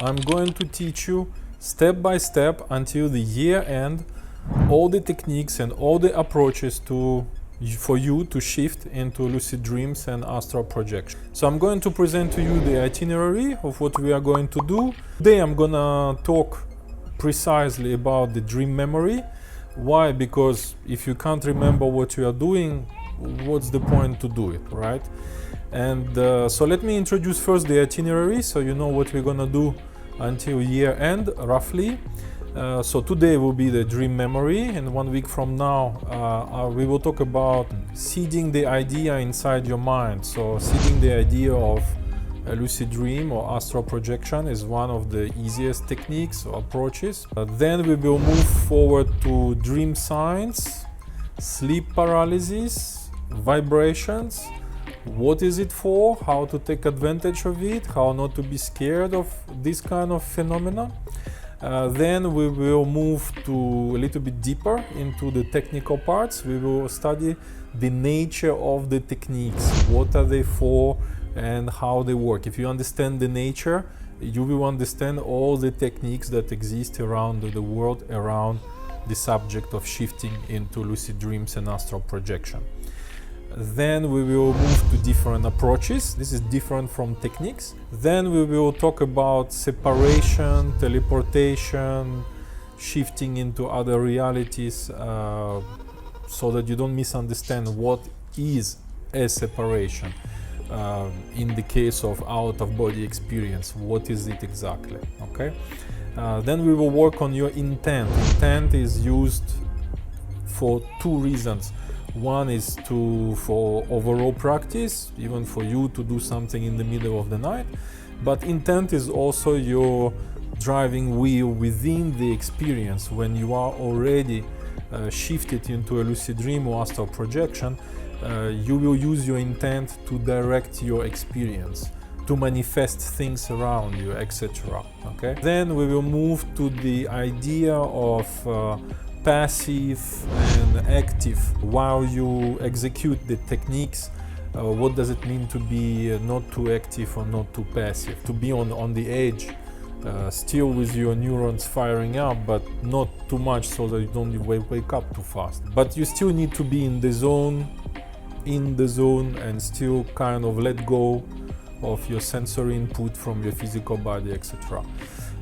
I'm going to teach you step by step until the year end all the techniques and all the approaches for you to shift into lucid dreams and astral projection. So I'm going to present to you the itinerary of what we are going to do. Today I'm gonna talk precisely about the dream memory. Why? Because if you can't remember what you are doing, what's the point to do it, right? And so let me introduce first the itinerary so you know what we're gonna do until year end roughly. So today will be the dream memory, and 1 week from now we will talk about seeding the idea inside your mind. So seeding the idea of a lucid dream or astral projection is one of the easiest techniques or approaches. Then we will move forward to dream signs, sleep paralysis, vibrations. What is it for? How to take advantage of it? How not to be scared of this kind of phenomena? Then we will move to a little bit deeper into the technical parts. We will study the nature of the techniques. What are they for and how they work. If you understand the nature, you will understand all the techniques that exist around the world around the subject of shifting into lucid dreams and astral projection. Then we will move to different approaches. This is different from techniques. Then we will talk about separation, teleportation, shifting into other realities, so that you don't misunderstand what is a separation. In the case of out-of-body experience, what is it exactly? Okay. Then we will work on your intent. Intent is used for two reasons. One is for overall practice, even for you to do something in the middle of the night. But intent is also your driving wheel within the experience. When you are already shifted into a lucid dream or astral projection, you will use your intent to direct your experience, to manifest things around you, etc. Okay. Then we will move to the idea of passive and active while you execute the techniques. What does it mean to be not too active or not too passive? To be on the edge, still with your neurons firing up, but not too much so that you don't wake up too fast. But you still need to be in the zone and still kind of let go of your sensory input from your physical body, etc.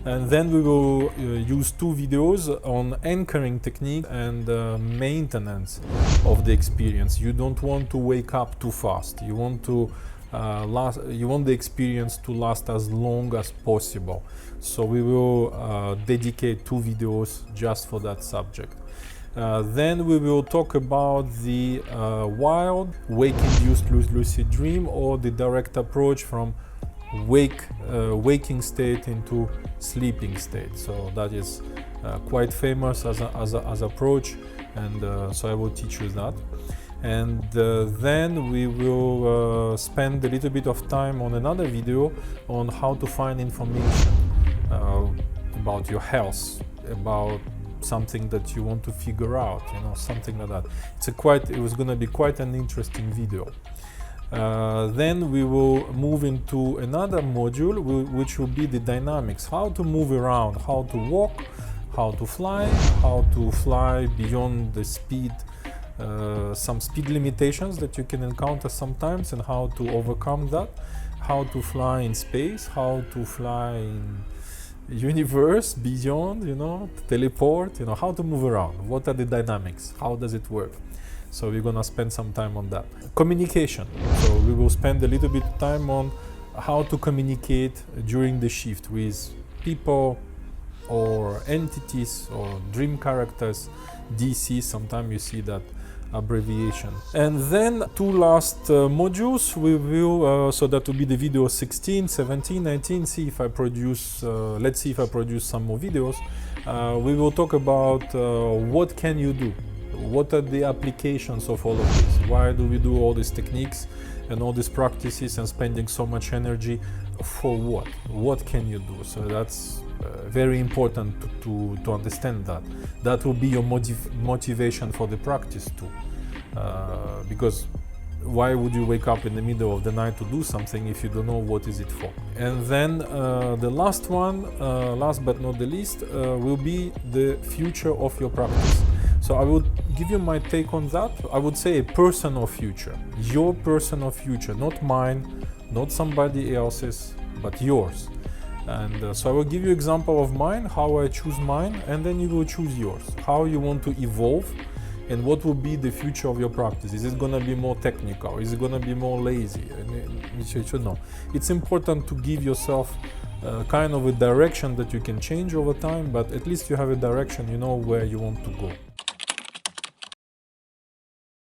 And then we will use two videos on anchoring technique and maintenance of the experience. You don't want to wake up too fast. You want to you want the experience to last as long as possible. So we will dedicate two videos just for that subject. Then we will talk about the wild wake-induced lucid dream, or the direct approach from waking state into sleeping state. So that is quite famous as approach, and so I will teach you that. And then we will spend a little bit of time on another video on how to find information about your health, about something that you want to figure out, something like that. It was going to be quite an interesting video. Then we will move into another module, which will be the dynamics, how to move around, how to walk, how to fly beyond the speed, some speed limitations that you can encounter sometimes, and how to overcome that, how to fly in space, how to fly in universe beyond, teleport, how to move around, what are the dynamics, how does it work. So we're gonna spend some time on that. Communication. So we will spend a little bit of time on how to communicate during the shift with people or entities or dream characters, DC, sometimes you see that abbreviation. And then two last modules we will, so that will be the video 16, 17, 19, see if I produce, let's see if I produce some more videos. We will talk about what can you do? What are the applications of all of this? Why do we do all these techniques and all these practices and spending so much energy for what? What can you do? So that's very important to understand that. That will be your motivation for the practice too. Because why would you wake up in the middle of the night to do something if you don't know what is it for? And then the last one, last but not the least, will be the future of your practice. So I would give you my take on that. I would say a personal future, your personal future, not mine, not somebody else's, but yours. And so I will give you example of mine, how I choose mine, and then you will choose yours, how you want to evolve and what will be the future of your practice. Is it going to be more technical? Is it going to be more lazy? You should know. It's important to give yourself kind of a direction that you can change over time, but at least you have a direction, you know where you want to go.